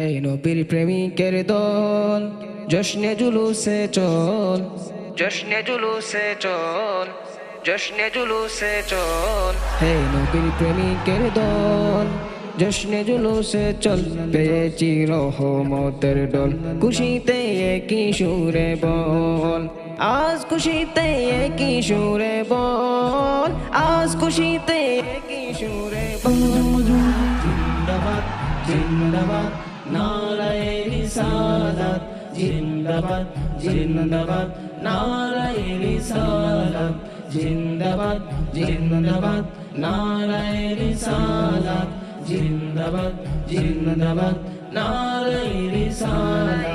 এই নবীর প্রেমিকের দল জশ্নে জুলুসে চল, জশ্নে জুলুসে চল, জশ্নে জুলুসে চল। হে নবীর প্রেমিকের দল জশ্নে জুলুসে চল, পেয়েছি রহমতের ডল, খুশিতে একই সুরে বল, আজ খুশিতে একই সুরে বল, আজ খুশিতে একই সুরে বল। জিন্দাবাদ জিন্দাবাদ নারায়ে রিসালাত, জিন্দাবাদ জিন্দাবাদ নারায়ে রিসালাত, জিন্দাবাদ জিন্দাবাদ নারায়ে রিসালাত, জিন্দাবাদ জিন্দাবাদ নারায়ে রিসালাত।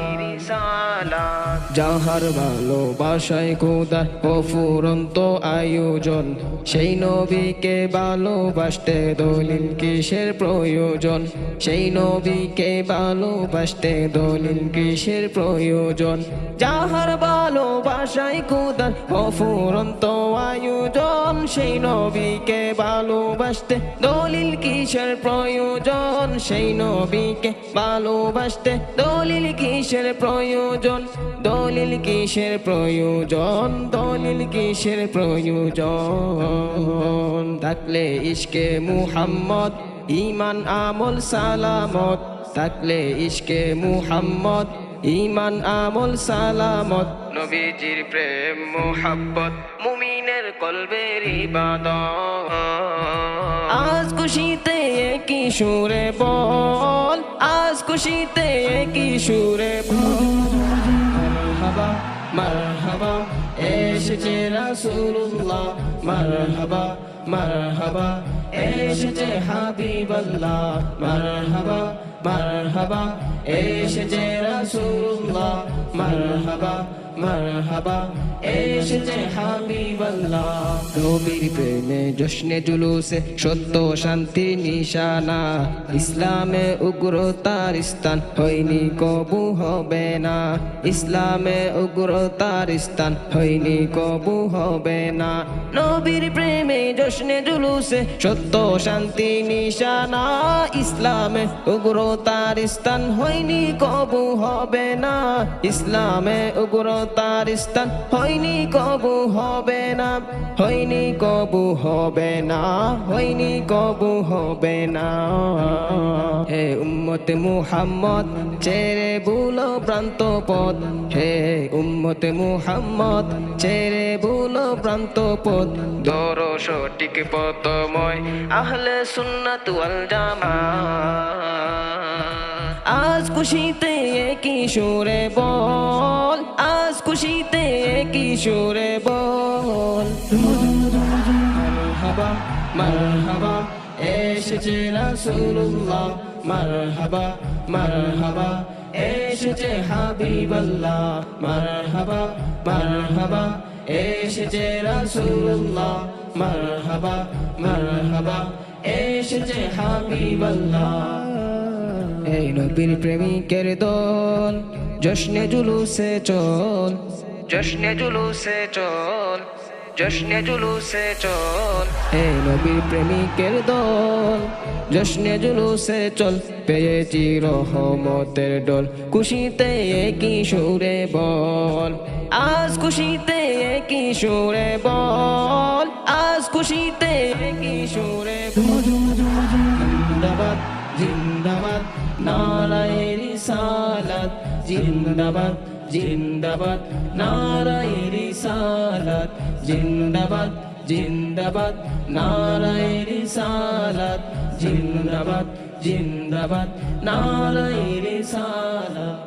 যাহার ভালোবাসায় খোদার অফুরন্ত আয়োজন, সেই নবীকে ভালোবাসতে দলিল কিসের প্রয়োজন, সেই নবীকে ভালোবাসতে দলিল কিসের প্রয়োজন। যাহার ভালোবাসায় খোদার অফুরন্ত আয়োজন, সেই নবীকে ভালোবাসতে দলিল কিসের প্রয়োজন, সেই নবীকে ভালোবাসতে দলিল কিসের প্রয়োজন, দলিল কিসের প্রয়োজন, দলিল কিসের প্রয়োজন। থাকলে ইশকে মুহাম্মদ ঈমান আমল সালামত, থাকলে ইশকে মুহাম্মদ ঈমান আমল সালামত। নবীজির প্রেম মোহাব্বত মুমিনের কলবের ইবাদত, আজ খুশিতে একই সুরে বল, আজ খুশিতে একই সুরে বল। মারহাবা মারহাবা এসেছে রাসূলুল্লাহ, মারহাবা মারহাবা এসেছে হাবিবাল্লাহ, মারহাবা মারহাবা এসেছে রাসূলুল্লাহ, মারহাবা মারহাবা এসেছে হাবিবাল্লাহ। নবীর প্রেমে জশ্নে জুলুসে সত্য শান্তির নিশানা, ইসলামে উগ্রতার স্থান হয়নি কবু হবে না, ইসলামে উগ্রতার স্থান হয়নি কবু হবে না। নবীর প্রেমে জশ্নে জুলুসে সত্য শান্তি নিশানা, ইসলামে উগ্রতার স্থান হয়নি কবু হবে না, ইসলামে উগ্রতার স্থান হয়নি কবু হবে না, হয়নি কবু হবে না, হয়নি কবু হবে না। হে উম্মতে মুহাম্মদ ছেড়ে ভুলো ভ্রান্ত পথ, হে উম্মতে মুহাম্মদ ছেড়ে ভুলো ভ্রান্ত পথ, ধরো সঠিক পথময় আহলে সুন্নাত ওয়াল জামাত। আজ খুশিতে একই সুরে বল, আজ খুশিতে একই সুরে বল। মারহাবা মারহাবা এসেছে রাসূলুল্লাহ, মারহাবা মারহাবা এসেছে হাবিবাল্লাহ, মারহাবা মারহাবা এসেছে রাসূলুল্লাহ, মারহাবা মারহাবা এসেছে হাবিবাল্লাহ। এই নবীর প্রেমিকের দল জশ্নে জুলুসে চল, জশ্নে জুলুসে চল, জশ্নে জুলুসে চল। এই নবীর প্রেমিকের দল জশ্নে জুলুসে চল, পেয়েছি রহমতের ডল, খুশিতে একই সুরে বল, আজ খুশিতে একই সুরে বল, আজ খুশিতে একই সুরে বল। জিন্দাবাদ জিন্দাবাদ নারায়ে রিসালাত, জিন্দাবাদ জিন্দাবাদ নারায়ে রিসালাত, জিন্দাবাদ জিন্দাবাদ নারায়ে রিসালাত, জিন্দাবাদ জিন্দাবাদ নারায়ে রিসালাত।